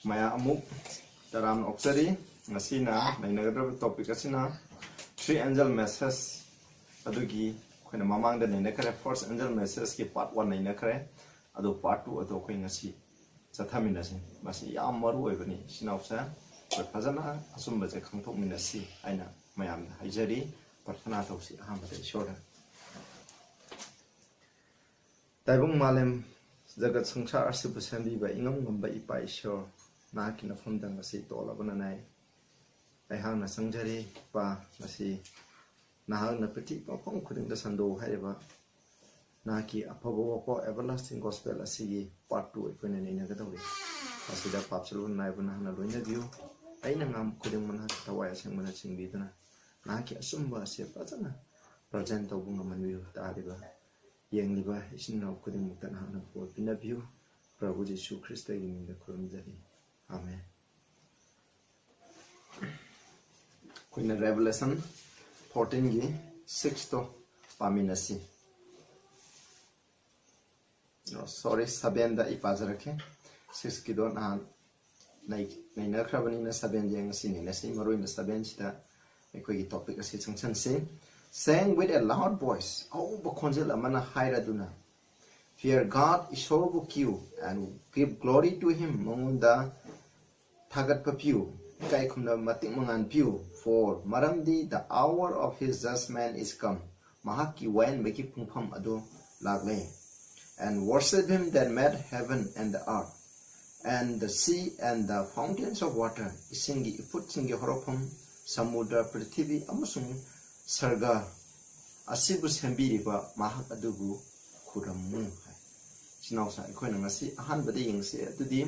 Maya amuk taram oksari ngasina nainagadra topic asina three angel messages adugi khoina mamang da nainakare first angel message ki part 1 nainakare adu part 2 adu khoi ngasi chathaminasi masi yam maru oibani sinausa fazana asumba je khangthok minasi aina mayam haijari parthana tausi ahamade ishora taibung malem jagat sangsar asibu sambi ba ingam ngamba ipa ishor na kina phomdang asi tola bananai ai hang na sangjari pa asi na hang na peti pa phong khuding da sando haiba na ki apabo ko everlasting gospel asi part 2 ikone ne ga dawi asi da papsul nai bana na loina view ai na ngam khuding mana tawai aseng mana singbi dana na ki asumba asi pachana present to bunga manwi ta riba yeng liba isinna khuding mutan hana po pina view Prabhu Jesu Christ in the Kurumjari. Amen. Queen Revelation 14 gi 6 to paminasi. No, sorry, saben da ipazarake. 6 ki don han nai na khrabani na saben yang sini na si maru na saben chita ekoi topic asi changchan se sang with a loud voice. Oh, bo khonjel amana haira duna. Fear God Ishobukiu and give glory to him mongunda Tagat Papiu, Kaikumda Matik Mangan Piu, for Maramdi the hour of his judgment is come. Mahaki Wain Meki Pungpam Ado Lagle, and worship him that made heaven and the earth, and the sea and the fountains of water, Isingi Iputsingi Horopam, Samudra Prithivi Amusung Sarga Asibus Hembiriba Mahak Adugu Kuramu. Sinausa Equina Masi, a hundred beings to the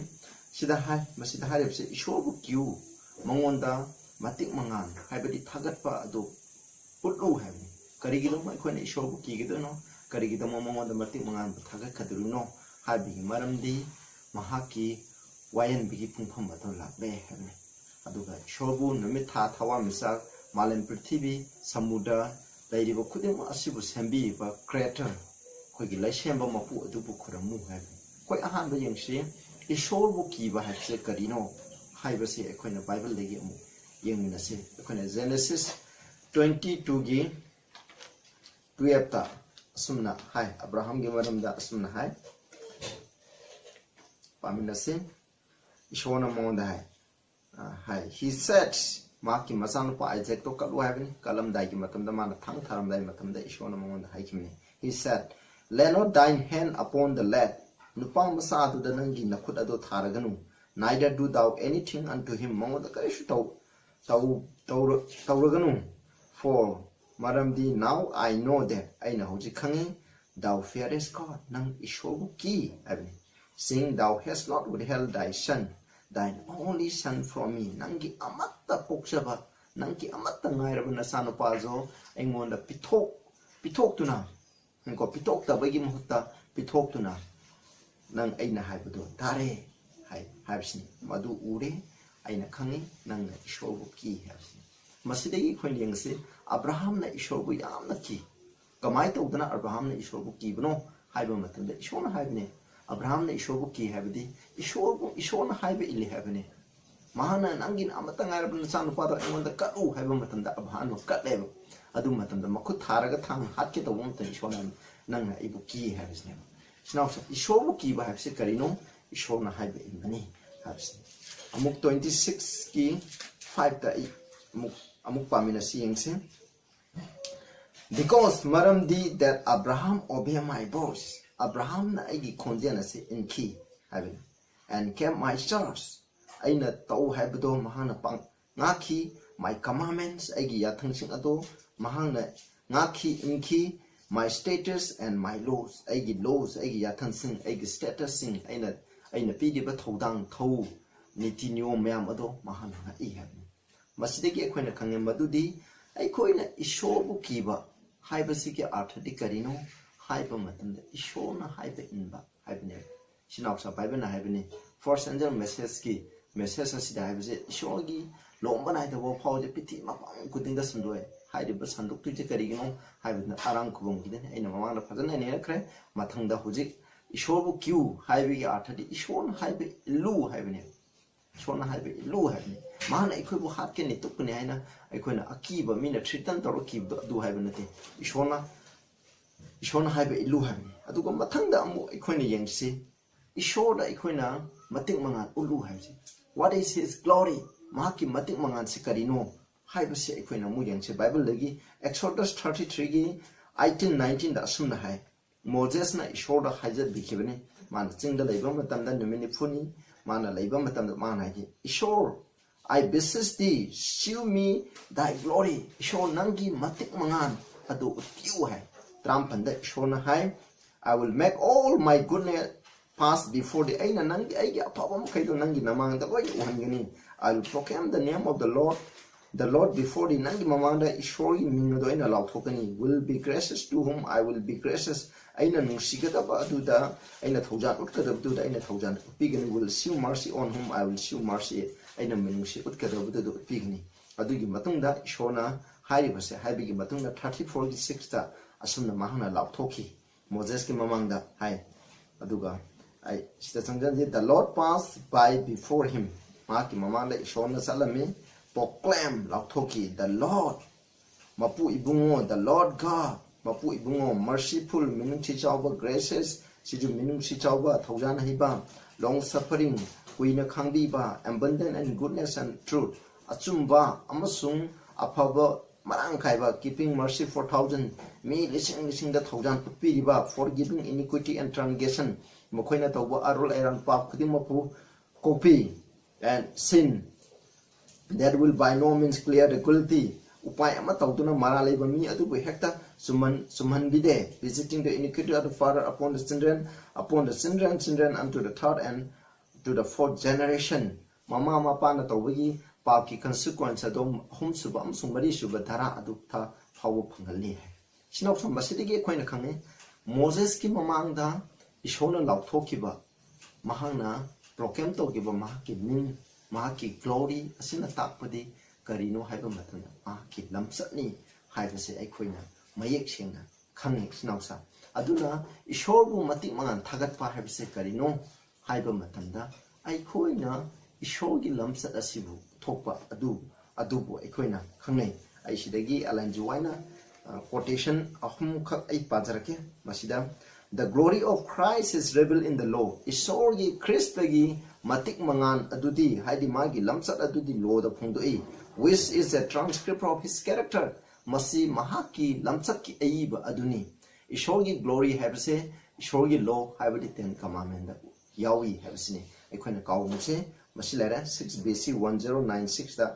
Sidahai, Masidaharipse, Ishobu Q, Mongonda, Matik Mangan, Hibadi Tagatpa Ado, Putlu Heaven, Karigidum, Equina Ishobu Kigidono, Karigidum among the Matik Mangan, Tagat Kadruno, Habi, Maramdi, Mahaki, Wayan Bigi Pumpamatola, Bay Heaven, Aduga, Shobu, Numita, Tawa Misak, Malan Prithivi, Samuda, Lady Bokudim Asibu Sambi, Crater. Shamba Mapu Dubu Kuramu have quite a hundred young she is sure book Kiva had said Carino, Hibasi a kind of Bible legium, young Nasi, a kind of Genesis 22 gi Tuepta Sumna High, Abraham Gimadam that Sumna High Paminasi Ishona Monda High. He said, Marking Masan for Isaac to Kalu having Kalam Daikimatam the man, Tang Taram Daimatam, the Ishona Monda High. He said, Let not thine hand upon the lad, Nupang Masadu the Nangi Nakutado Taraganu, neither do thou anything unto him, Mongo the Karishu Tauraganu. For Maramdi, now I know that I know Jikangi, thou fearest God, Nang Ishobu Ki, seeing thou hast not withheld thy son, thine only son from me, Nangi Amata Pokshaba, Nangi Amata Nairabana Sanopazo, Engonda Pitok to now. Ko pitok ta bagi muhta pitok tuna nang aina haibado tare hai haibsni madu ure aina khangi nang ishobu ki haibsni masidagi khoin yengse Abraham na ishobu yamna ki kamai tawdana Abraham na ishobu ki bano haiba matamda ishona haibne Abraham na ishobu ki haibdi ishona haiba ili haibne mahana nangin amata ngarabna sanu pada engonda katu haiba matamda Abraham katleba adu matamda makut tharaga thang hatke to won ta ishona nang ibu ki habisne sinausa ishobu ki ba habse karino ishona haiba imani habsne amuk 26 ki 5 ta amuk pamina siyengse because maramdi that Abraham obey my voice Abraham na igi khonjena se in ki habin and kept my stars aina tau haibdo mahana pang ngaki my commandments igi yathang ado mahana ngaki inki my status and my laws igi yathan sing igi status sing aina pidi ba thodang thau niti niyom mayam ado mahana I have masidegi ekhoina khange madudi aikhoina ishobu kiba haiba siki arthadi karino haiba matamda ishona haiba inba haibne sinausa baibana haibne first angel message asida haibse ishogi lomba nai dabo phawje piti mapang kudinga sundoi hairiba sanduk tuje karigino haibna arang kubong giden aina mamangda phajana ne khre mathangda hujik ishobu kiu haibi arthadi ishon haibe lu haibne ishona haiba ilu haibni mahana ikhoibu hatkeni tukni haina aikoina akiba mina threaten toro kibdo adu haiba nate ishona haiba ilu haibni aduga mathangda amu ikoina yengsi ishoda ikoina matik mangan ulu haibsi what is his glory mahaki matik mangan sikarino haiba se ikoina mu yengsi bible lagi Exodus 33 gi 18-19 da asumna hai Moses na ishoda haijat bikibani man chingda leiba matamda numini phuni mana leiba matamda mana gi ishor I beseech thee show me thy glory ishor nangi matik mangan adu utiu hai trampanda ishona hai I will make all my goodness pass before the aina nangi ai apabam kaido nangi namang da wai uhangani I will proclaim the name of the Lord before the nangi mamanda ishori mingodo aina lauthokani will be gracious to whom I will be gracious aina nungsigada aduda aina thaujan utkadabduda aina thaujan upigani will show mercy on whom I will show mercy aina minungsi utkadabduda upigani adugi matungda ishona haibase haibigi matungda 34:6 ta asumna mahana lauthoki Moses ki mamangda hai aduga ai sita changjan the Lord passed by before him ma ki mamanda ishona salami proclaim lauthoki the Lord mapu ibungo the Lord God mapu ibungo merciful minung chichawba gracious siju minung chichawba thaujan hiba long suffering kuina khangbiba abundant and goodness and truth achumba amasung afaba marang khaiba keeping mercy for thousand me lising the thousand piriba forgiving iniquity and transgression mokoina tawba arul eran pa khuding mapu copy and sin that will by no means clear the guilty upay ama tawduna mara leiba mi adubu hekta suman bide visiting the iniquity of the father upon the children unto the third and to the fourth generation mama mapa na tawgi papki consequence adom hum subam sumari subadhara adukta phawu phangali hai sinok sambasidigi khoina khange Moses ki mamangda ishona lauthokiba mahangna proclaim togiba mahaki min mahaki glory asina takpadi karino haiba matana mahaki lamsatni haibase aikhoina mayek sengna khange sinoksa aduna ishorbu matik mangan thagatpa haibase karino haiba matanda aikhoina ishorgi lamsat asibu thokpa adubu aikhoina khangnei aisidagi alanjuwaina quotation ahum khak ai pajarake masida the glory of Christ is revealed in the law ishorgi Christagi matik mangan adudi haidi magi lamsat adudi law da phungdoi which is a transcript of his character masi mahaki lamsat ki aiba aduni ishorgi glory habse ishorgi law habdi ten commandment da yawi habsini aikhoina kawmse masilera 6 BC 1096 da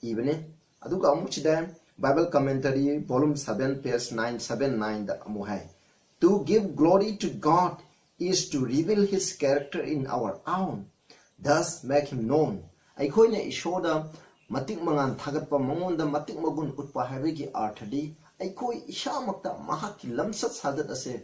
ibane aduga amuchida Bible commentary volume 7 page 979 da amuhai to give glory to God is to reveal his character in our own thus make him known aikhoina ishoda matik mangan thagatpa mangonda matik magun utpa habegi arthadi aikoi ishamakta mahaki lamsat sadat ase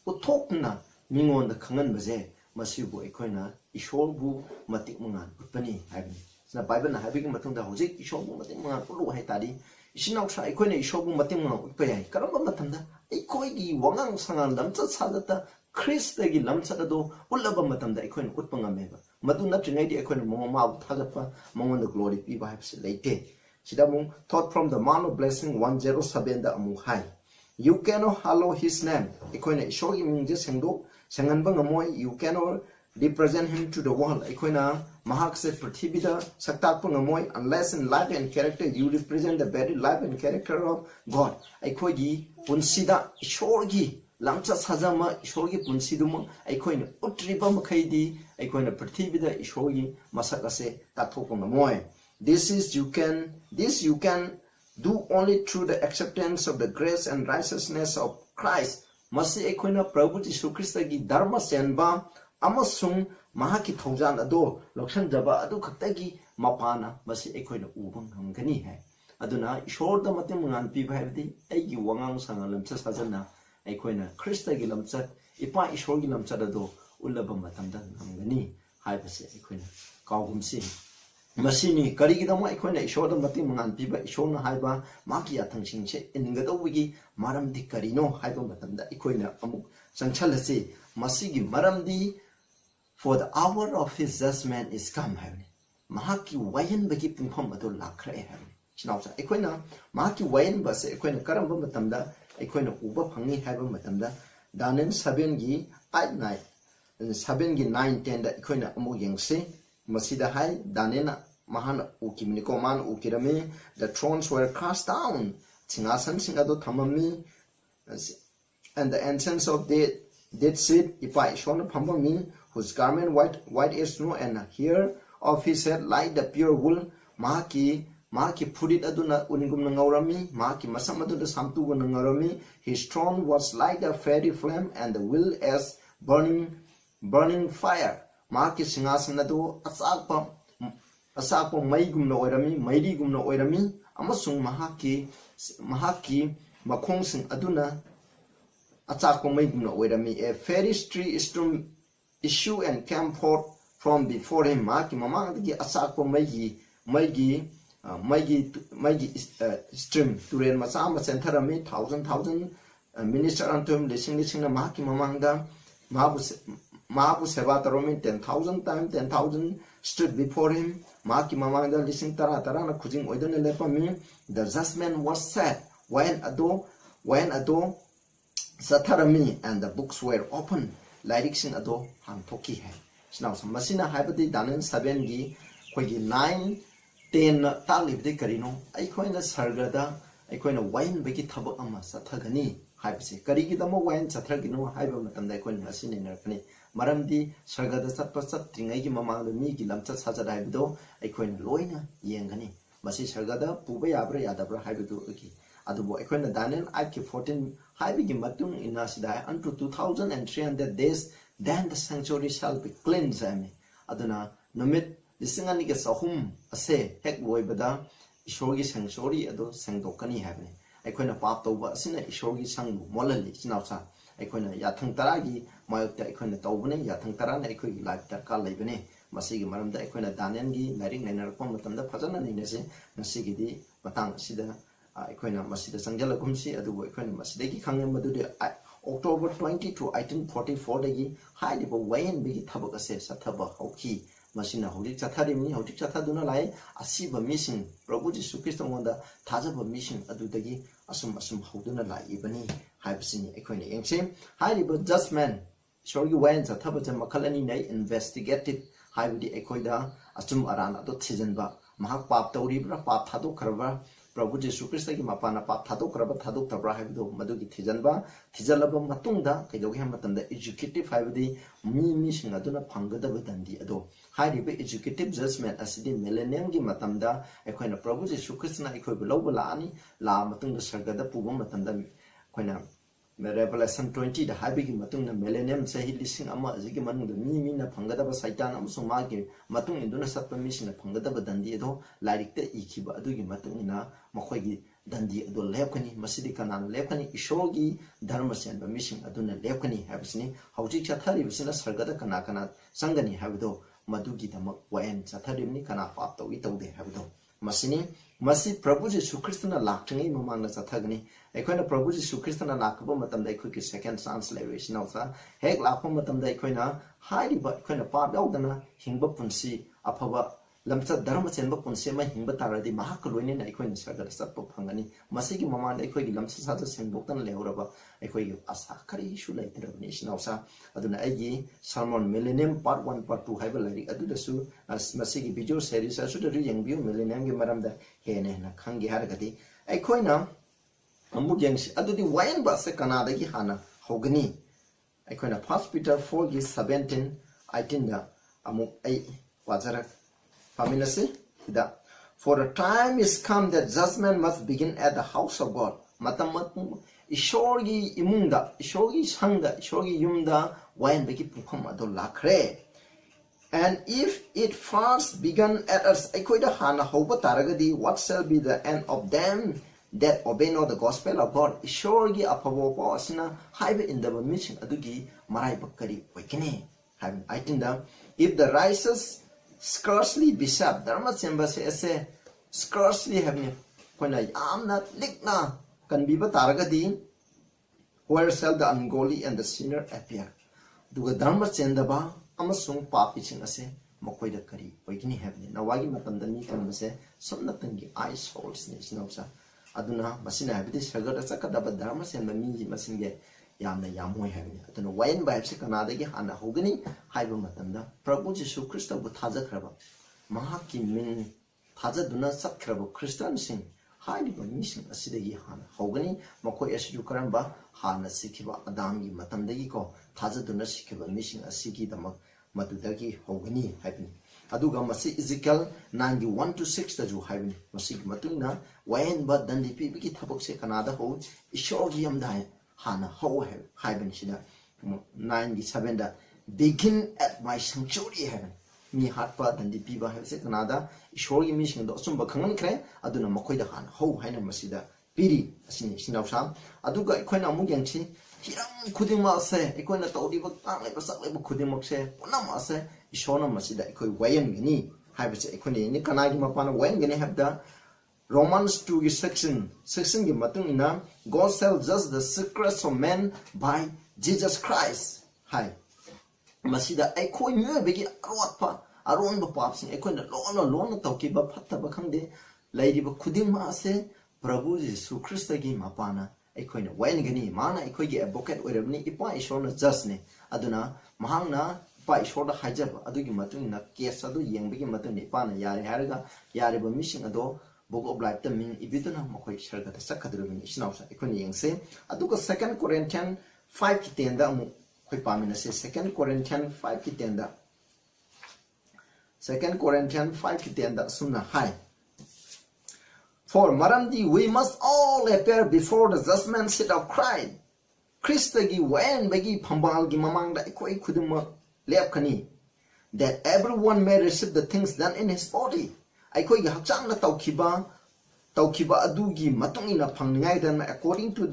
uthokna mingonda khangan baje masibu aikhoina ishorbu matik mangan utpani habi na Bible na habegi matungda hojik ishorbu matik mangan ulu hai tadi isinausa aikhoina ishorbu matik mangan utpa yai karamba matamda aikhoigi wangang sangan lamsat sadata Christagi lamsatado ulaba matamda aikhoina utpa ngameba madu natrinaidi aikhoina mongoma thagatpa mongonda glory piba habse leite sidamung thought from the man of blessing 107 da amu hai you cannot hallow his name aikhoina ishorgi mingje sengdo senganba ngamoy you cannot represent him to the world aikhoina mahakse prithibida saktakpa ngamoy unless in life and character you represent the very life and character of God aikhoigi punsida ishorgi lamcha sajama ishorgi punsiduma aikhoina utriba makhaidi aikhoina prithibida ishorgi masakase takthokpa ngamoy this you can do only through the acceptance of the grace and righteousness of Christ masi aikhoina Prabhu Jisu Krista gi dharma senba amasung mahaki thaujan ado loksan jaba adu khaktagi mapana masi aikhoina ubang hamgani hai aduna ishor da matim ngan pi bhaibdi aigi wangang sangal lamsa sajana aikhoina Krista gi lamsa ipa ishor gi lamsa ado ulaba matamda hamgani haibase aikhoina kawgumsi masini karigidama aikhoina ishor da matim ngan pi ba ishor na haiba maki athangsing che ingadawigi maramdi karino haiba matamda aikhoina amuk sangchalase masigi maramdi for the hour of his judgment is come having mahaki wayan bagi pungpham adu lakhre hai chinausa ekhoi na mahaki wayan base ekhoi na karamba matamda ekhoi na uba phangi haiba matamda danen 7 gi 8 9 7 gi 9 10 da ekhoi na amu yengse masida hai danena mahana ukimni ko man ukirame the thrones were cast down singasan singado thamami and the entrance of dead seat ipai shona phambami whose garment white as snow and hair of his head like the pure wool maki pudit aduna unigum ngaurami maki masam aduna samtu ngaurami his throne was like a fiery flame and the will as burning fire maki singasan adu asakpa mai gumna oirami mairi gumna oirami amasung mahaki makhong sing aduna achakpa mai gumna oirami a fiery stream issue and came forth from before him maki mamang digi achakpa maigi stream turen macha ma centerami thousand minister antum lising na maki mamangda mahabu seva taromi 10,000 times 10,000 stood before him maki mamangda lising tara na khujing oidone lepami the judgment was set when ado satharami and the books were open lairik sing ado han thoki hai now masina haibadi danen 7 gi khoigi 9 10 talib de karino aikhoina sargada aikhoina wain begi thabak ama sathagani haibse karigi damo wain sathagino haiba matamda aikhoina masine narkani maramdi sargada satpa satringai gi mamang mi gi lamcha sajada haibido aikhoina loina yengani masi sargada puba yabra yadabra haibido ki adubo aikhoina danen ik 14 haibigi matung inasida unto 2300 days then the sanctuary shall be cleansed aduna numit lisingani ke sahum ase hek loibada ishorgi sanctuary ado sangdokani habne aikhoina pap tawba asina ishorgi sangbu molali chinausa aikhoina yathang taragi mayokta aikhoina tawbane yathang tarana aikoi life darka laibane masigi maramda aikhoina danen gi naring nainarpam matamda phajana ninase nasigi di matang sida aikhoina masida sangjala gumsi adu aikhoina masida gi khangem madude October 20 to 1844 dagi haidibo wayan bigi thabak ase sathaba hauki masina haudik chatharimni haudik chathaduna lai asiba mission Prabhu Jisu Christ ngonda thajaba mission adudagi asum hauduna lai ibani haibsini aikhoina yengse haidibo judgment shorgi wayan chathaba jam makhalani nei investigative haibidi aikhoida asum arana to thijanba mahak pap tawribra pap thadok kharba Prabhu Jisu Christ ki mapana pap thadok kraba thadok tabra haibido madugi thijanba thijalaba matungda kaidogi hamatamda executive haibidi mi singa duna phangadaba dandi ado hairibe executive judgment asidi millennium gi matamda ekhoina Prabhu Jisu Christ na ekhoi beloba laani la matungda sargada puba matamda ekhoina Revelation 20 da haibigi matungna millennium sahi lising ama azigi manungda mi na phangadaba saitan amsung magi matung induna satpa mi singa phangadaba dandi ado lairikte ikhiba adugi matungina makhoigi dandi ado lepkani masidi kanana lepkani ishogi dharma senba mission aduna lepkani habisni hauji chathari bisina sargada kana sangani habido madugi damak wayan chatharimni kana pap tawi tawde habido masi Prabhu Jisu Christ na lakchangi mamangna chathagni aikhoina Prabhu Jisu Christ na lakaba matamda aikhoiki second chance leration of hek lakpa matamda aikhoina hairiba aikhoina pap yaudana hingba punsi afaba lamcha dharma chenba punse ma hingba taradi mahak loine na aikhoina sargada satpa phangani masigi mamanda aikhoigi lamcha saja sengdoktan lehuraba aikhoigi asa khari shu laitrabni snausa aduna aigi sermon millennium part 1 part 2 haiba lari adudasu masigi video series asu da yengbiu millennium gi maramda hene na khangi haragadi aikhoina amuk yengsi adudi wayan ba se kanada gi hana hogani aikhoina 1 Peter 4 gi 17 18 da amuk ai wajarak Faminasi ida for the time is come that judgment must begin at the house of God matamat ishorgi imungda ishorgi sangda ishorgi yumda wayan beki pukham ado lakhre and if it first began at us aikoida hana hoba taragadi what shall be the end of them that obey not the gospel of God ishorgi apabo po asina haibe in the mission adugi marai bakari oikene have itinda if the righteous scarcely bishop dharma chemba se ase scarcely have ni koina amna likna kan biba taragadi where shall the ungodly and the sinner appear duga dharma chendaba amasung papi ching ase मकोइदा करी ओइगनी हैबने नवागी मतमदा मी कनबसे समनतंगी आई souls ने सिनौसा अदुना मसिना हैबदि सगदा चकदब धर्म same मी मसिनगे यामना यामोय हैबने अदुना wine बाइबसे कनादगी हाना होगनी हाइबा मतमदा प्रभु जीशु Christ बु थाजखरबा महाकी मिन थाजदुना सखरबा Christian Singh हाइबा missing असिदगी हाना होगनी मकोय असिजु करंबा हाना सिखिबा अदामगी मतमदगी को थाजदुना सिखिबा missing असिगी Damak मदुदगी होगनी हाइबनी अदुगा Masih is equal 91 to 6 तजु हाइबनी मसी मतुना वायन ब दंदी पीबगी थबक से कनादा हो ईश्वरगी यमदाय हाना हो हाइबनी सिना 9 की 7 दा begin at my sanctuary heaven mi hatpa dandi piba helse kanada ishor gi mission do sumba khangan khre aduna makoi da han ho haina masida piri asini sinawsam aduga ikoina amu gengchi hiram khuding ma ase ikoina tawdi ba tang le ba sak le ba khuding mak se punam ase ishona masida ikoi wayan gini haibase ikoni ni kanagi mapana wayan gini habda Romans 2 gi section gi matung ina God shall judge the secrets of men by Jesus Christ hai masida aikoi mye begi arwatpa aron ba papsing aikoi na lona tawki ba phatta ba khangde lairi ba khuding ma ase Prabhu Jesu Christ gi mapana aikoi na wain gani mana aikoi gi advocate oirabni ipa ishona judge ne aduna mahangna pa ishona hajab adugi matung na case adu yengbegi matung ne pa na yare haraga yare ba mission ado book of life the mean ibituna makoi sharga ta sakadrubni isnausa aikoi yengse aduga 2 Corinthians 5 ki tenda amu Pamina says 2 Corinthians 5 ki tenda 2 Corinthians 5 ki tenda sumna hai for maramdi we must all appear before the judgment seat of Christ Christ gi wen bagi phambal gi mamang da ikoi khuduma lepkhani that everyone may receive the things done in his body aikoi gi hakchang na tawkiba adu gi matungina phangningai dan according to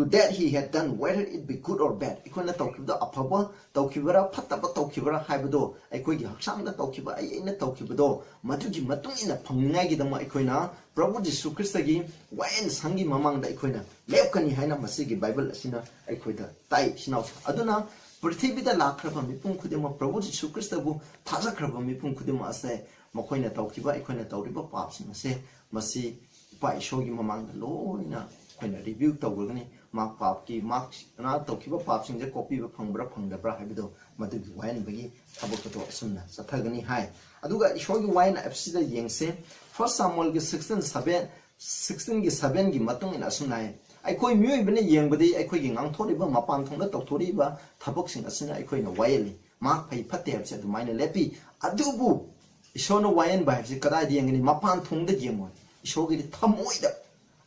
that he had done whether it be good or bad ikona tawkibda afaba tawkibara phataba tawkibara haibado aikoi gi haksangda tawkiba aina tawkibado madugi matungina phangningai gi dama ikoina Prabhu Jesu Christ gi wain sangi mamangda ikoina lepkani haina masigi Bible asina aikoida tai sinau aduna prithibida lakraba mipum khudema Prabhu Jesu Christ bu thajakraba mipum khudema ase makoina tawkiba ikoina tawriba papsing ase masi pa ishogi mamangda loina koina review tawgani mark pap ki mark na tawkiba papsing je copy ba phangbra phangdabra habido madugi wain bagi thabok to asumna sathagani hai aduga ishogi wain fc da yengse first Samuel gi 16 gi 7 gi matung in asumna hai aikoi myoi bane yengbadi aikoi gi ngang thori ba mapan thongda tawthori ba thabok sing asina aikoi na waili mark phai phatte habse adu maina lepi adubu ishona wain ba habse kada yengani mapan thongda yemoi ishogi thamoida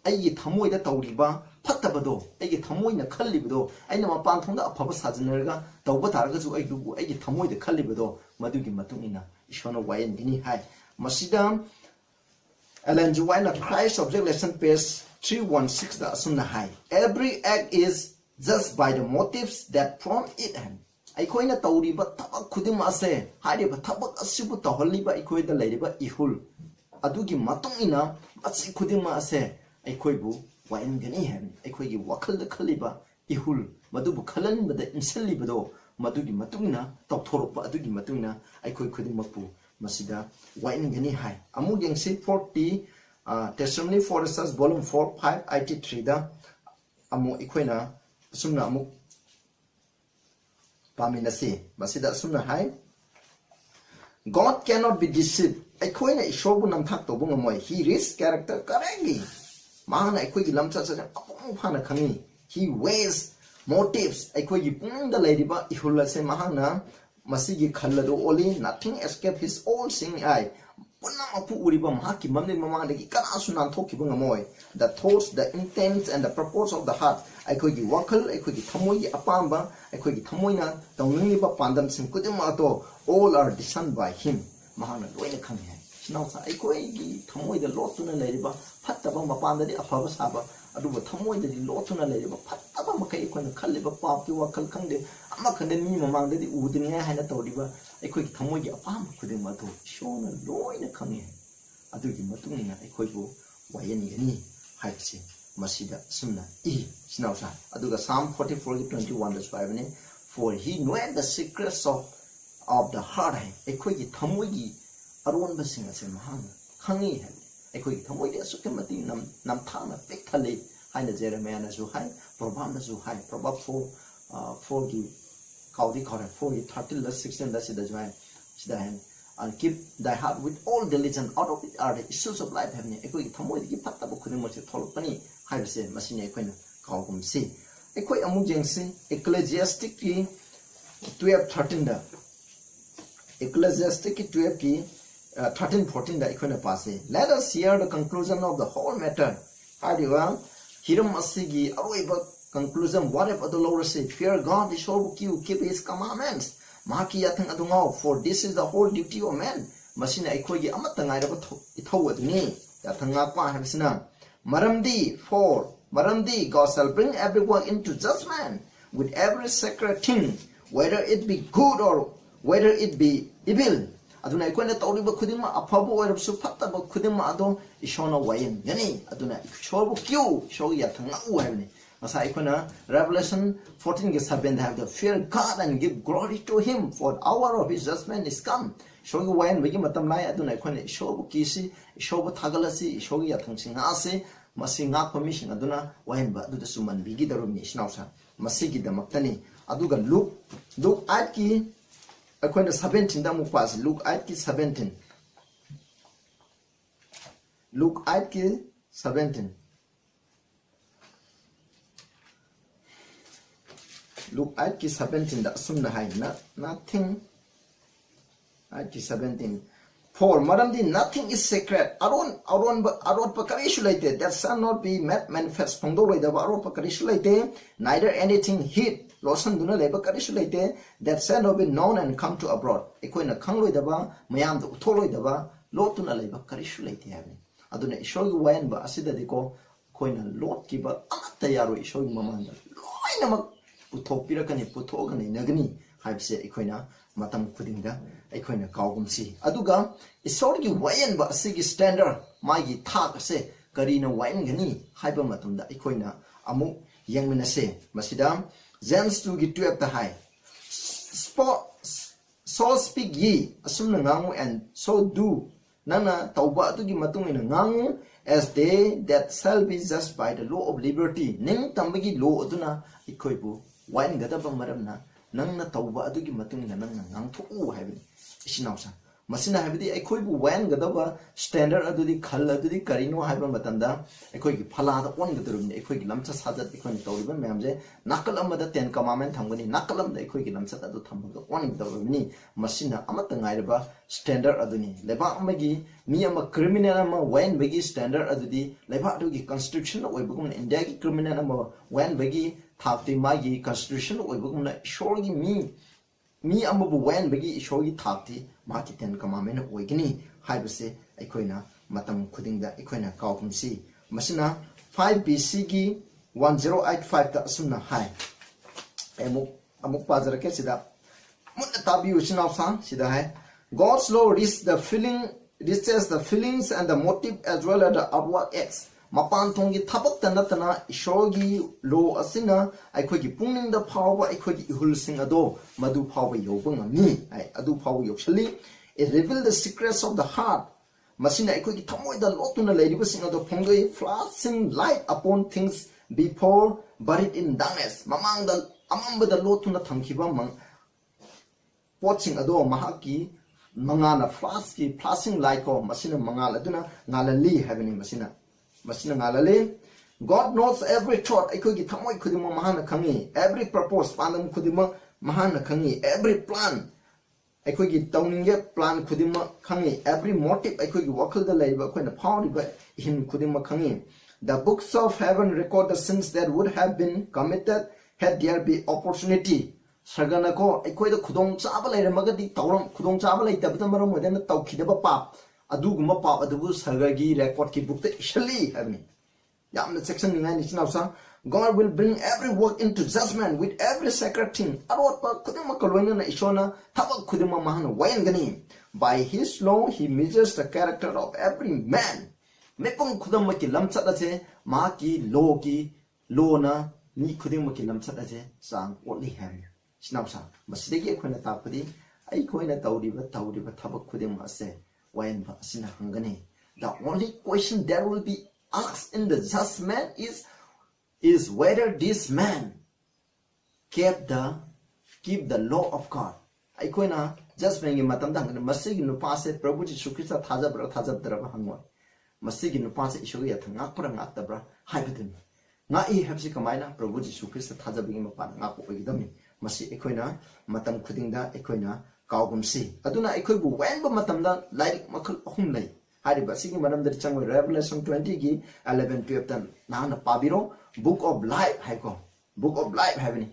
aigi thamoida tawriba phattabado aigi thamoina khallibado aina mapan thongda afaba sajinarga tawba taraga ju aigubu aigi thamoida khallibado madugi matungina ishona wayan gini hai masida Ellen G. White Christ Object Lesson page 316 da asumna hai every act is judged by the motives that prompt it aikoina tawriba tabak khudima ase hariba tabak asibu tawhaliba aikoida lairiba ihul adugi matungina asi khudima ase aikoibu wain gani hen aikoigi wakal da khaliba ihul madubu khalan bada insalibado madugi matungina tawthorokpa adugi matungina aikoi khudimakpu masida wain gani hai amu gengsi 40 testimony for research volume 4 583 da amu ikoina sumna amu paminasi masida sumna hai God cannot be deceived aikoina ishobu namthak to bungamoy he is character correctly mahana aikoi gi lamcha cha apong phana khangi he weighs motives aikoi gi pung da leiriba ihula se mahana masigi khallado only nothing escape his own seeing eye punam apu uriba mahaki mamne mamang dagi kana sunan thoki bungamoy the thoughts the intents and the purpose of the heart aikoi gi wakal aikoi gi thamoi gi apamba aikoi gi thamoina tawningi ba pandam sim kudima to all are discerned by him mahana loina khangi hai sinausa aikoi gi thamoi da lotuna leiriba phattaba mapanda di afaba saba aduba thamoi da lotuna leiriba phattaba makai koina khalliba papi wakal khangde ama khande mi mamang da di udini haina tawriba aikoi gi thamoi gi apam khuding ma to shona loina khangi adugi matungina aikoi bu wayani gani haipse masida sumna I sinausa aduga Psalm 44 21 describe ne for he knoweth the secrets of of the heart hai ekhoi gi thamoi gi aron ba sing ase mahang khangi hai ekhoi gi thamoi de sukemati nam thana pek thale hai na Jeremiah na su hai Proverbs na su hai Proverbs 4 gi kaudi khore 4 gi 13 16 da sida jo hai sida hai and keep thy heart with all diligence out of it are the issues of life have ekhoi gi thamoi gi phatta ba khudin mo se tholpani hai ba se masine ekhoi na kaugum si ekhoi amung jengsi Ecclesiastic ki 12:13 da Ecclesiastic 12 ki 13-14 da ekhoi na paase let us hear the conclusion of the whole matter hadiwa hiram asigi aroiba conclusion whatever the Lord said fear God is all you keep his commandments mahaki yathang adungao for this is the whole duty of man masina ekhoi gi amata ngai ra ithau aduni yathang pa habisina maramdi God shall bring everyone into judgment with every sacred thing whether it be good or whether it be evil aduna ekhoi tawriba khudima afabo oirabsu phattaba khudima ado ishona wayen yani aduna shobu kyu shogi yathang u habni asa ekhoi Revelation 14 ge 7 have the fear God and give glory to him for the hour of his judgment is come shogi wayen begi matam lai aduna ekhoi shobu kisi shobu thagalasi shogi yathang singa ase masinga permission aduna wayen ba adu suman bigi darumni snausa masigi damaktani aduga look at ki ekhoi 17 da mu pas look at ki 17 look at ki 17 look at ki 17 da sumna hai nothing at ki 17 for maramdi nothing is sacred aron pakarishulaite that shall not be made manifest pongdo loida aron pakarishulaite neither anything hid losan duna leba karishulaite that shall not be known and come to abroad ekoina khangloida ba mayam da utholoida ba lotuna leba karishulaite habi aduna ishogi wayan ba asida diko koina lot ki ba amata yaro ishogi mamanda loina mak puthokpirakani puthogani nagani haibse ekoina matam khudinga ekoina kaugumsi aduga isorgi wayan ba asigi standard magi thak ase karina wayan gani haiba matumda ekoina amu yangmina se masida James 2 gi 12 ta hai so speak ye asumna ngangu and so do nana tauba atugi matungina ngangu as they that shall be judged by the law of liberty ning tambagi law aduna ikoibu wayan gadaba maramna nangna tauba adugi matungina nangna ngangthu haibini isinausa masina habidi ekhoi bu wan gadaba standard adudi khal adudi karino haiba matanda ekhoi gi phala da on gadurumni ekhoi gi lamcha sajat ekhoi tawriba memje nakal amada 10 commandment thangani nakalam da ekhoi gi lamcha adu thamga on gadurumni masina amata ngairaba standard aduni leba amagi mi ama criminal ama wan bagi standard adudi leba adugi constitution oibugum india gi criminal ama wan bagi thakti magi constitution oibugum shorgi mi amabu wan bagi ishogi thakti maki 10 commandment oigini haibase aikoina matam khudingda aikoina kaupumsi masina 5 BC gi 1085 ta asumna hai amuk pazarake sida munna tabiu sinausa sida hai God's law reaches the feelings and the motive as well as the outward acts mapan thongi thabak tanatana ishogi law asina aikogi pungning da power aikogi ihul sing ado madu power yobang mi ai adu power yoksali it reveals the secrets of the heart masina aikogi thamoi da lotuna leiriba sing ado phongai flashing light upon things before buried in darkness mamang da amamba da lotuna thamkiba mang poching ado mahaki mangana flashing light ko masina mangala aduna ngalali haveni masina ngalale God knows every thought aikogi thamoi khudima mahana khangi every purpose panam khudima mahana khangi every plan aikogi tawninge plan khudima khangi every motive aikogi wakal da laiba koina phawriba hin khudima khangi the books of heaven record the sins that would have been committed had there be opportunity sagana ko aikoida khudong chaba lairamagadi tawram khudong chaba laitabda maram modena tawkhidaba pap aduguma pap adubu sagagi record ki book ta ishali havni yamna section ningai ni chinausa God will bring every work into judgment with every sacred thing arot pa khudima kolwena na ishona thabak khudima mahana wayangani by his law he measures the character of every man mepong khudama ki lamchat ase ma ki law na ni khudima ki lamchat ase sang only ham chinausa masidegi khona tapadi ꯑꯩꯈꯣꯏꯅ ꯇꯧꯔꯤꯕ ꯊꯕꯛ ꯈꯨꯗꯤꯡꯃꯛ ꯑꯁꯦ ꯋꯥꯌꯦꯟꯕ ꯑꯁꯤꯅ ꯍꯪꯒꯅꯤ. The only question that will be asked in the judgment is whether this man keep the law of God. ꯑꯩꯈꯣꯏꯅ judgment gi matamda hangana masigi nupase Prabhu Jisu Krista thajabra thajabdra hangwa. Masigi nupase ishogi yathang ngakpra ngaktabra haibaduni. Ngai habsi kamaina Prabhu Jisu Krista thajabigi mapan ngakpo ogidami. Masi aikhoina matam khudingda aikhoina kaugumsi. Aduna aikhoibu wenba matamda lairik makhal ahum lei. Hariba sigi manamda changwe Revelation 20 gi 11-12 tan nahana pabiro Book of Life haiko. Book of Life haibani.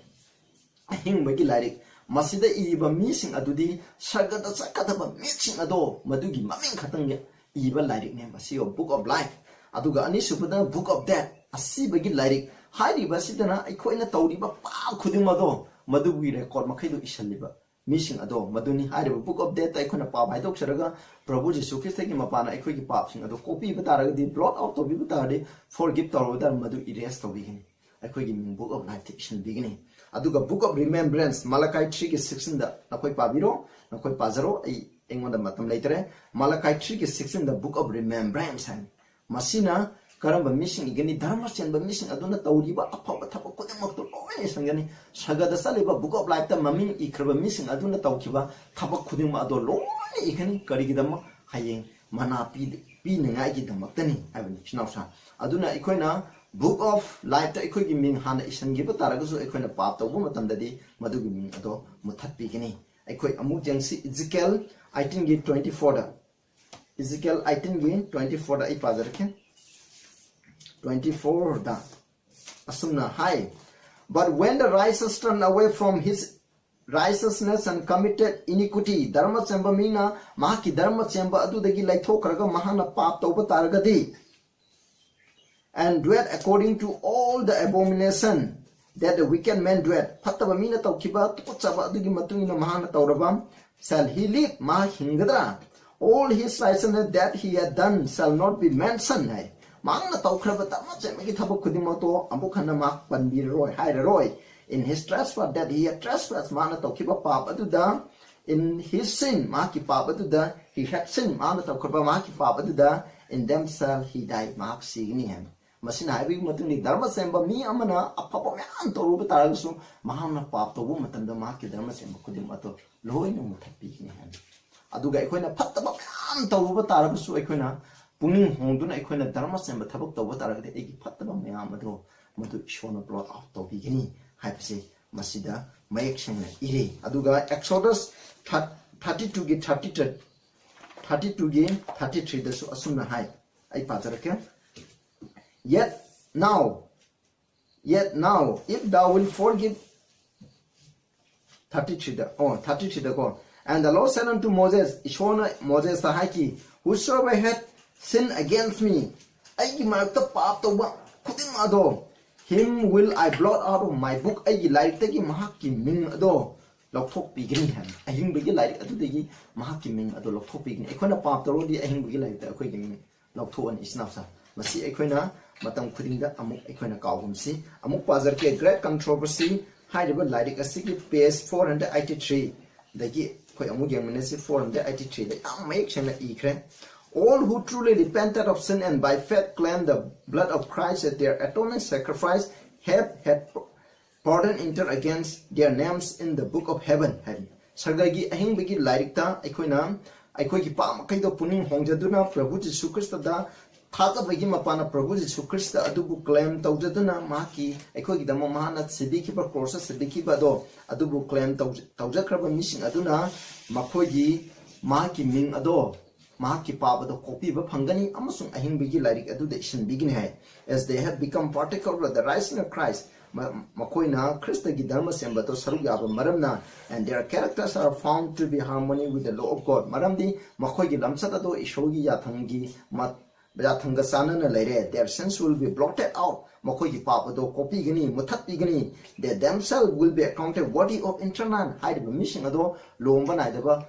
Ahing bagi lairik masida iba mising adudi sargada sakadaba mising ado madugi maming khatang iba lairik ne masio Book of Life. Aduga ani subada Book of Death asi bagi lairik hariba sidana aikhoina tawriba pa khudimado madugi record makhaido isaliba mising ado maduni hariba Book of Death aikhoina pa baidok saraga Prabhu Jisu Krista gi mapana aikoi gi pap sing ado copy bataraga di blot out to bi batade forgive tawroda madu erase to bigini aikoi gi Book of Life isan bigini aduga Book of Remembrance Malachi 3 gi 16 da nakoi pabiro nakoi pazaro ai engonda matam leitere Malachi 3 gi 16 da Book of Remembrance han masina karamba missing igani dharma chenba missing aduna tawriba afaba thapa kodemok to loine sangani sagada saliba Book of Life ta maming ikraba missing aduna tawkiba thapa khudima ado loine igani karigidama hayeng mana pi ningai gi damaktani abani chinausa aduna ikoina Book of Life ta ikoi gi ming hana isangi ba taragasu ikoina pap tawbu matamdadi madugi ming ado muthat pigini ikoi amu jangsi Ezekiel 18 gi 24 da Ezekiel 18 gi 24 da ipajarke 24 da asumna hai. But when the righteous turned away from his righteousness and committed iniquity dharma chemba mina mahaki dharma chemba adudagi laithokraga mahana pap tawba taragadi and dwelt according to all the abomination that the wicked man dwelt phattaba mina tawkiba tuchaba adugi matungina mahana tawraba shall he live ma hingadra all his righteousness that he had done shall not be mentioned hai Mangna tawkraba dharma chemagi thabak khudimoto ambukhana mak panbir roi haira roi in his trespass that he had trespassed mana tawkiba pap aduda in his sin maki pap aduda he had sinned mana tawkraba maki pap aduda in themselves he died mak signi ham masina haibi matungni dharma semba mi amana apapa myan toruba taragsu mahana pap tobu matanda maki dharma semba khudimoto loina muthapi ni ham aduga ikoina phattaba myan toruba taragsu ikoina Puning hongduna ikoina dharma semba thabak tawba taragade egi phattaba mayam ado madu ishona blot out to bigini haipse masida mayek sengna ire aduga Exodus 32 gi 32 gi 33 da su asumna hai ai pajarake yet now if thou will forgive 33 da go and the Lord said unto Moses ishona Moses sahaki whosoever hath sin against me aigi marakta pap tawba khuding ado him will I blot out of my book aigi laik tagi mahaki ming ado lokthok pigini han ahing bigi laik adu dagi mahaki ming ado lokthok pigini ekhoina pap taro di ahing bigi laik ta akhoi gi lokthok an isnapsa masi ekhoina matam khudingda amuk ekhoina kawgumsi amuk pajar ke great controversy haiba laik asigi page 483 dagi khoi amuk yamnesi 483 da am mayek chena ikre All who truly repented of sin and by faith claimed the blood of Christ as their atoning sacrifice have had pardon entered against their names in the book of heaven. Sargagi ahing bigi lairikta aikoigi pa makaido puning hongjaduna Prabhu Jisu Krista da thata bagi mapana Prabhu Jisu Krista adubu claim tawjaduna maki aikoigi dama mahana sibiki ba course sibiki ba do adubu claim tawjakraba missing aduna makoigi maki ming ado Mahaki Pabado copy of Hungani, Amazon Ahing Bigi Lyric Education begin hai, as they have become particle of the rising of Christ, Makoina, Krista Gidharma Sembato Sarugaba Maramna, and their characters are found to be harmony with the law of God. Maramdi, Makoigi Lamsatato, Ishogi Yatangi, Yatangasana Lere, their sins will be blotted out. Makoigi Pabado, copy gini, Mutat Bigini, they themselves will be accounted worthy of internal, hide mission ado, Lomba Idaba.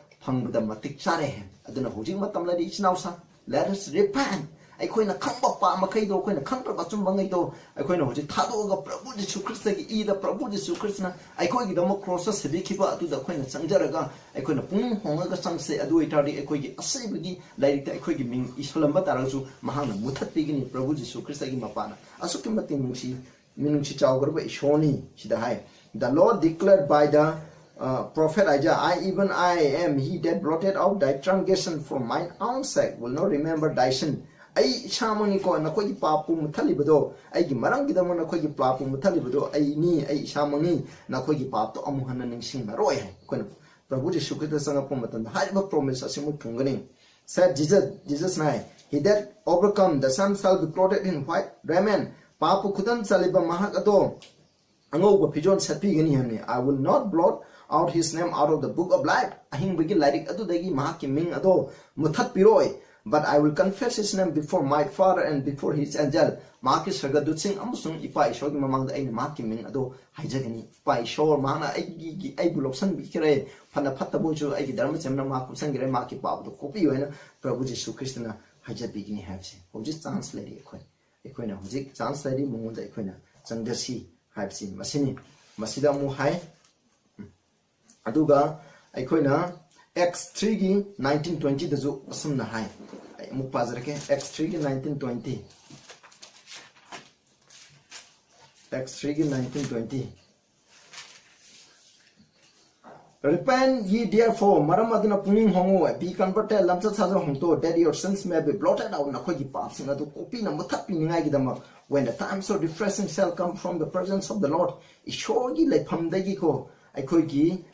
Let us repent ꯑꯩꯈꯣꯏꯅ ꯈꯪꯕ ꯄꯥ ꯃꯈꯩꯗꯣ ꯑꯩꯈꯣꯏꯅ ꯈꯪꯗ꯭ꯔꯕ ꯑꯆꯨꯝꯕ ꯉꯩꯗꯣ ꯑꯩꯈꯣꯏꯅ ꯍꯧꯖꯤꯛ ꯊꯥꯗꯣꯛꯑꯒ ꯄ꯭ꯔꯚꯨ ꯖꯤꯁꯨ ꯈ꯭ꯔꯤꯁꯇꯒꯤ ꯏꯗ ꯄ꯭ꯔꯚꯨ ꯖꯤꯁꯨ ꯈ꯭ꯔꯤꯁꯇꯅ ꯑꯩꯈꯣꯏꯒꯤꯗꯃꯛ ꯀ꯭ꯔꯣꯁꯇ ꯁꯤꯕꯤꯈꯤꯕ ꯑꯗꯨꯗ ꯑꯩꯈꯣꯏꯅ ꯆꯪꯖꯔꯒ ꯑꯩꯈꯣꯏꯅ ꯄꯨꯛꯅꯤꯡ ꯍꯣꯡꯉꯒ ꯆꯪꯁꯦ ꯑꯗꯨ ꯑꯣꯏꯇꯥꯔꯗꯤ ꯑꯩꯈꯣꯏꯒꯤ ꯑꯁꯤꯕꯒꯤ ꯂꯥꯏꯔꯤꯛꯇ ꯑꯩꯈꯣꯏꯒꯤ ꯃꯤꯡ ꯏꯁꯜꯂꯝꯕ ꯇꯥꯔꯒꯁꯨ ꯃꯍꯥꯛꯅ ꯃꯨꯊꯠꯄꯤꯒꯅꯤ ꯄ꯭ꯔꯚꯨ ꯖꯤꯁꯨ ꯈ꯭ꯔꯤꯁꯇꯒꯤ ꯃꯄꯥꯅ ꯑꯁꯨꯛꯀꯤ ꯃꯇꯤꯛ ꯃꯤꯅꯨꯡꯁꯤ ꯆꯥꯎꯈ꯭ꯔꯕ ꯏꯁꯣꯔꯅꯤ ꯁꯤꯗ ꯍꯥꯏ The Lord declared by the prophet Isaiah, even I am he that blotted out thy transgression for mine own sake, will not remember thy sin. I Shamoni ko Nakogi Papu Mutalibudo, I Marangida Monakogi Papu Mutalibudo, I Shamoni, Nakogi Pato Amuhanan Sing Roy, when Prabhuji Shukita Sangapomatan, the high promise as Simu Punganing. Said Jesus night, he that overcome the sun shall be clothed in white raiment, Papu Kudan Saliba Mahakado. I will not blot out his name out of the book of life. But I will confess his name before my Father and before his angel. Marcus Hagadutsing Amusung Ipa Ishog among the Marking Ming Ado Hijagani Pai Shore Mana Abuloksan Bikere Panapatabujo Agidarmasemna Markum Sangre Marki Bob the copy when Prabhuji Christina Hijabigini Habsi. Who just translated Equina, Zik translated Munda Equina, Sandasi. Haipsin Masini Masida Muhai Aduga Aikoina X3 gi 1920 the Zu Sumna Hai Mupazarake X3 gi 1920 X3 gi 1920 Repent ye therefore Maramadina Puning Hongo be converted Lamsa Saza Honto that your sins may be blotted out Nakogi Paps and Adu Kopina Mutapi Nagidama. When the time so refreshing shall come from the presence of the Lord, Ishogi like Pamdagiko, Aikogi,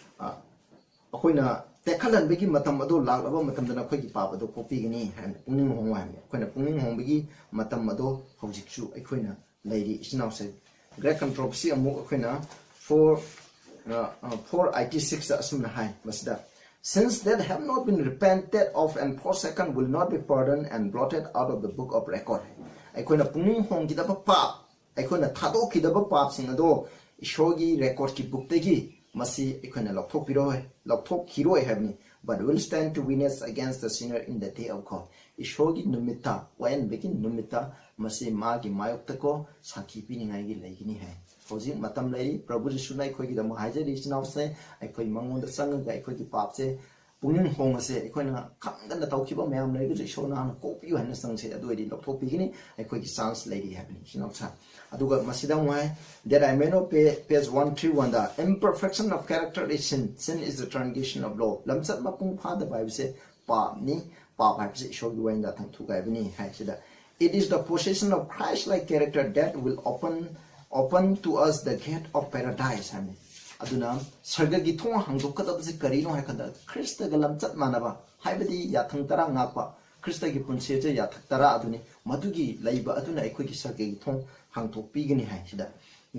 Aquina, Tekalan Bigi Matamado, Lava Matamana Kogi Papa, the Kopigani, and Puning Hongwan, when a Puning Hongbigi, Matamado, Hojichu, Aquina, Lady, is now said. Great controversy among Aquina, 486 Asuna High, Masda. Since that have not been repented of and forsaken will not be pardoned and blotted out of the book of record. Aikoina Puning Hong Gidaba Pap, Aikoina Tado Kidaba Pap Singado, Ishogi record ki book tegi, Masi Aikoina Loktok Hero Heavenly, but will stand to witness against the sinner in the day of God. Ishogi Numita, when begin Numita, Masi Magi Mayoktako, Saki Pininagi Lagini Hai. Housing Matam Lady, Prabhu Sunai Kogi the Mahaja is now say, I could Mangon the Sang, I could Papse. Puning Hong say, Equina, come then the Tokiba Mam Lady show now, copy you and the Sang say, I do it in the beginning, I could sounds lady happening. She knows her. I do got Masidam why that I may not pay page 131. The imperfection of character is sin. Sin is the transgression of law. Lamsat Mapung Pa the Bible say, Pa ni, Pa Bible show you when that to Gavini Hashida. It is the possession of Christ like character that will open to us the gate of paradise. Aduna Sargagi Tong Hangokadabs Karino Hakada, Christa Galamsat Manaba, Haibadi Yatang Tara Napa, Christa Gipunseja Yatakara Aduni, Madugi, Laiba Aduna Equiki Sargagi Tong Hangto Pigani Hashida.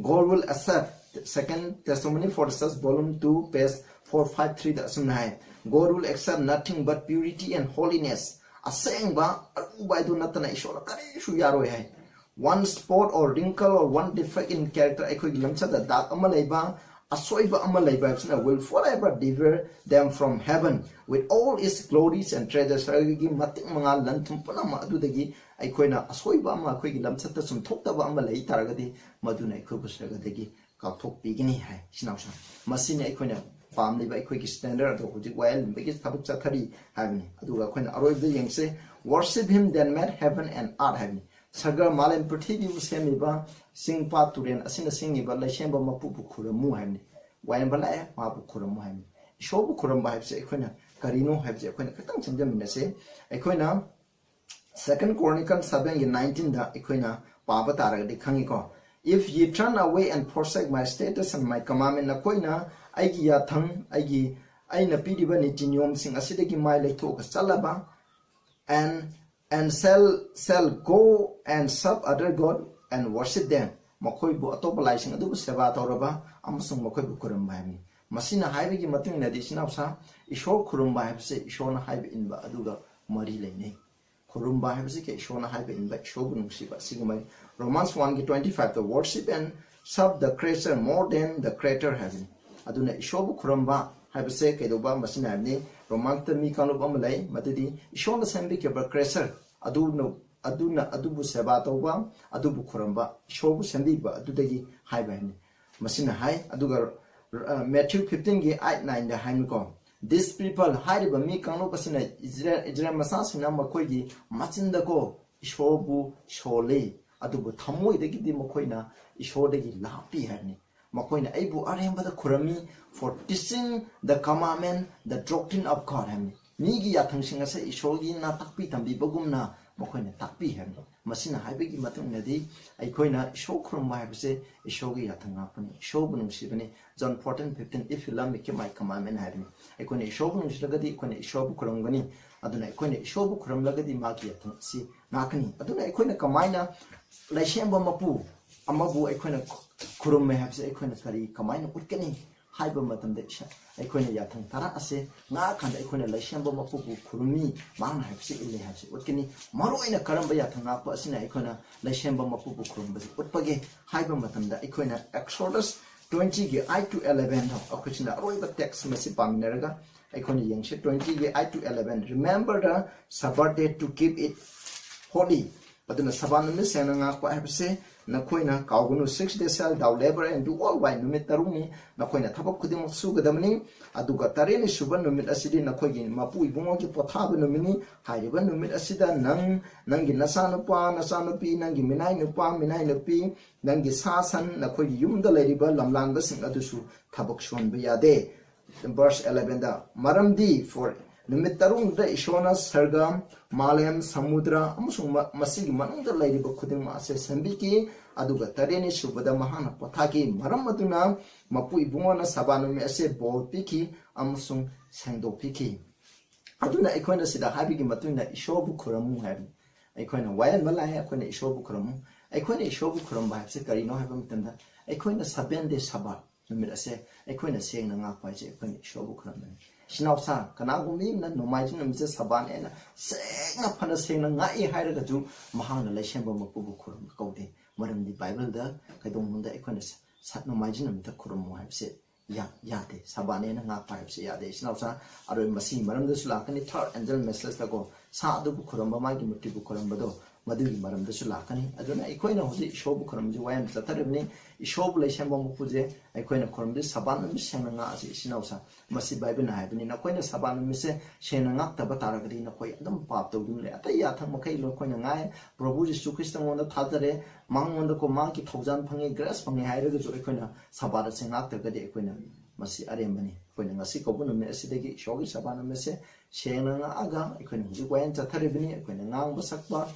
God will accept 2 Testimony for the volume 2, page 453 the Sunai. God will accept nothing but purity and holiness. A saying ba by do not an one spot or wrinkle or one defect in character equivalent that Amaleba. Asoiba Amaleba will forever devour them from heaven with all its glories and treasures. Mating mga lantum panama adudagi Aikoina Asoiba Maquigi Lamsata some Tokaba Amalay Taragadi Maduna Kubusagadi Kaltok Bigini High Sinausan Masina Aikoina family by quick standard of the well and biggest Tabukatari having Aduga Queen Aroy the Yang say worship him then met heaven and earth heaven. Sagar Malam Pertivi Semiba, sing part to then a sinner singing but like Shamba Mapupu Kuramuham. When Balaya, Mapu Kuramuham. Shobu Kuramba have said Equina, Carino have the Equina Katang Sandamina say, Equina, 2 Chronicle 7 in 19 the Equina, Babatara de Kangiko. If ye turn away and forsake my status and my commandment, Aquina, Aigi Yatang, Aigi, Aina Pidiba Nitinyom sing a Sidiki Mile to Salaba, and shall go and serve other God and worship them. Makoi bu atopalizing adu seva toraba amasung makoi bu kurumbai. Masina haibi mating addition sa isho kurumbai se ishona haibi inba aduga mari lene. Kurumbai ke ishona haibi inba shogun siba sigumai. Romans 1:25 the worship and serve the creator more than the creator heaven. Aduna ishobu kurumba haibse kedoba masina ni Romans mi kanub amalay matidi ishona sembi ke creator adu no अदुबु सेवा तौबा अदुबु खुरंबा इशोरबु सेंबीबा अदुदगी हाइबा हने मसिना हाय अदुगा Matthew 15 गी 8 9 दा हाइनको this people हाइरिबा मी कांगलो पसिना Israel मसा सिना मखोइगी मचिंदको इशोरबु शोले अदुबु थमोइदगी दि मखोइना इशोरदगी लापी हने मखोइना अइबु अरेंबदा खुरमी for teaching the commandment the doctrine of God hane मीगी याथंसिंग असे इशोरगी ना ताकपी तंबी बगुमना मखोइना ताकपी हने मसिना हाइबेगी मतुंगनदी अइखोइना इशोर खुरम हाइबसे इशोरगी याथंगा पनि इशोर बुनुसिबने John 14:15 if you love me keep my commandment हाइबने अइखोइना इशोर बुनुसिलगदी अइखोइना इशोर खुरमगनी अदुना अइखोइना इशोर खुरमलगदी मागी याथंगसी नाकनी अदुना अइखोइना कमाइना लाइसेंबा मपु अमबु अइखोइना खुरम हाइबसे अइखोइना करी कमाइना उटकनी हाइबा मतंदे अइखोइना याथंग तारा असे ना खान अइखोइना लाइसेंबा मपुबु खुरमी मांग हाइबसे इले हाइबसे उटकनी मरोइना करंबा याथंग ना पसिना अइखोइना लाइसेंबा मपुबु खुरमबसे उटपगे हाइबा मतंदा अइखोइना एक्सोडस 20 गे 8 to 11 हो अखोइना अरोइबा टेक्स्ट मसि पामिनरगा अइखोइना यंगसे 20 गे 8 to 11 remember the sabbath day to keep it holy aduna saban mi sena nga kwa habse na khoina kaugunu 6 days shall thou labor and do all by numit taruni na khoina thabak khudim su gadamni aduga tareni suban numit asidi na khoigi mapu ibungo ki pothabu numini haiba numit asida nangi nasanu pa nasanu pi nangi minai nupi nangi sasan na khoigi yumda leriba lamlang ba sing adusu thabak shon ba yade verse 11 da maramdi for numit tarung da ishona sargam malem samudra amusung masigi manungda lairiba khuding ma ase sambiki aduga tareni subada mahana pothaki maram aduna mapu ibungona sabanumi ase bol piki amusung sengdo piki aduna ikoina sida habigi matuna ishobu khuramu habi ikoina wayan malai ikoina ishobu khuramu ikoina ishobu khuramu habse karino habam tanda ikoina sabende sabat numit ase ikoina sengna nga paje ikoina ishobu khuramu Sinausa kanagumi na nomaijin namse saban ena sengna phana sengna ngai hairaga ju mahangna laisemba mapubu khurum kaude maramdi bible da kaidong munda ekona sat nomaijin namta khurum mo haibse yade saban ena nga paibse yade sinausa aroi masi maramda sulakani third angel message da go sa adu bu khurum ba magi mutti bu khurum bado maduri maramda sulakani aduna ekoina hoji ishobu khurum ju wayan sataribni ishobu laisemba mapuje ekoina khurum de saban nam sengna nga asi sinausa masi bible na haibni na koina saban mise shena ngak ta bataragri na koi adam pap to dum le atai ya thang makai lo koina ngai prabhu jisu krishna ngonda thadare mang ngonda ko mang ki thojan phangi grace phangi haire ga jo koina sabara se ngak ta ga de koina masi arembani koina ngasi ko bunu me asidegi shogi saban mise shena nga aga koina ji wayan cha tharebni koina ngang ba sakba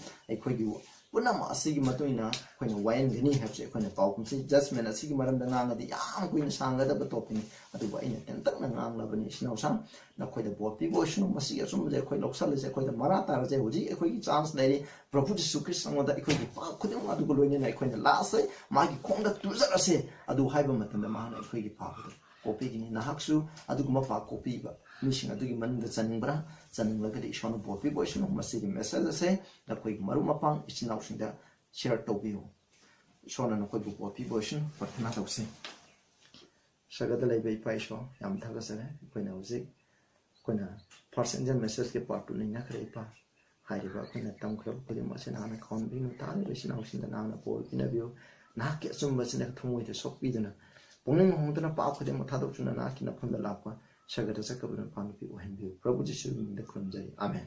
koi gi punama asigi matuina koina wayan gani habse koina pawkum si judgment asigi maram da ngang adi yang koina sanga da batopini adu waina tentak na ngang la bani sinausa na koida bopi boshnu masi asum je koi loksal je koida marata je hoji koi gi chance nei prabhu jisu krishna ngoda koi gi pa khuding adu ko loine na koina last magi khongda tuzara se adu haiba matanda mahana koi gi pa kopi gi na haksu adu kuma pa kopi ba mishing adu gi man da chaningbra chaninglaga ishonu bopi boshnu masi gi message ase na koi gi maru mapang isinau sinda share to biu shona na koi bu bopi boshnu prathana tawse sagada lai bai pai sho yam thaga sare koina hoji koina first angel message ke part tu nina khare pa hairiba koina tam khro kodi ma sena na khon bi nu ta le sinau sinda na na pol pina biu na ke sum ba sena thumoi de sok bi dana pungning hongdana pa khode ma thadok chuna na ki na phunda la pa sagada sakabun pan bi ohen bi prabhu jisu de khunjai amen